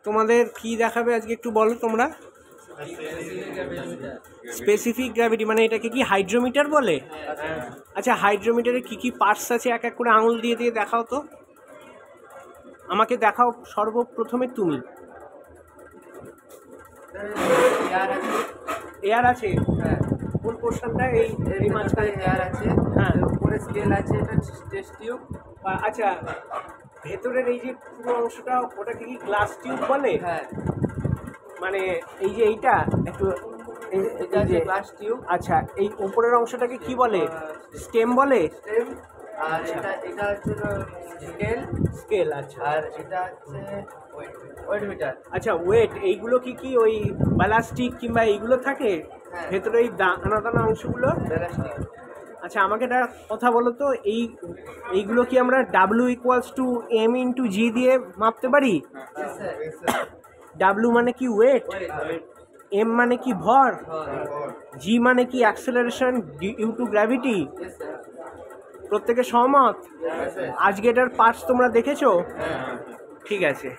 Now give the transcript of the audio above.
তোমাদের কি দেখাবে আজকে একটু বলো তোমরা। স্পেসিফিক গ্র্যাভিটি মানে এটাকে কি হাইড্রোমিটার বলে? আচ্ছা, হাইড্রোমিটারে কি কি পার্টস আছে এক এক করে আঙুল দিয়ে দিয়ে দেখাও তো, আমাকে দেখাও সর্বপ্রথমে তুমি। এয়ার আছে, হ্যাঁ। কোন পোর্শনটা? এই মাঝখানে এয়ার আছে, হ্যাঁ। উপরে স্কেল আছে, এটা টেস্ট টিউব। আচ্ছা, ভেতরের এই যে পুরো অংশটা ওটাকে কি গ্লাস টিউব বলে? হ্যাঁ, মানে এই যে এইটা একটু এটা যে গ্লাস টিউব। আচ্ছা, এই উপরের অংশটাকে কি বলে? স্টেম বলে? স্টেম। আর এটা হচ্ছে স্কেল। স্কেল। আচ্ছা, আর এটা হচ্ছে ওয়েট মিটার। আচ্ছা, ওয়েট। এইগুলো কি কি ওই ব্যালাস্টিক কিংবা এইগুলো থাকে হ্যাঁ। ভেতরে এই দানা দানা অংশগুলো? ব্যালাস্টিক। আচ্ছা, আমাকে একটা কথা বলো তো, এইগুলো কি আমরা W=m/g দিয়ে মাপতে পারি? W মানে কি ওয়েট, M মানে কি ভর, G মানে কি অ্যাক্সেলারেশন ডিউ টু গ্র্যাভিটি। প্রত্যেকে সহমত? আজকে এটার পার্টস তোমরা দেখেছো? ঠিক আছে।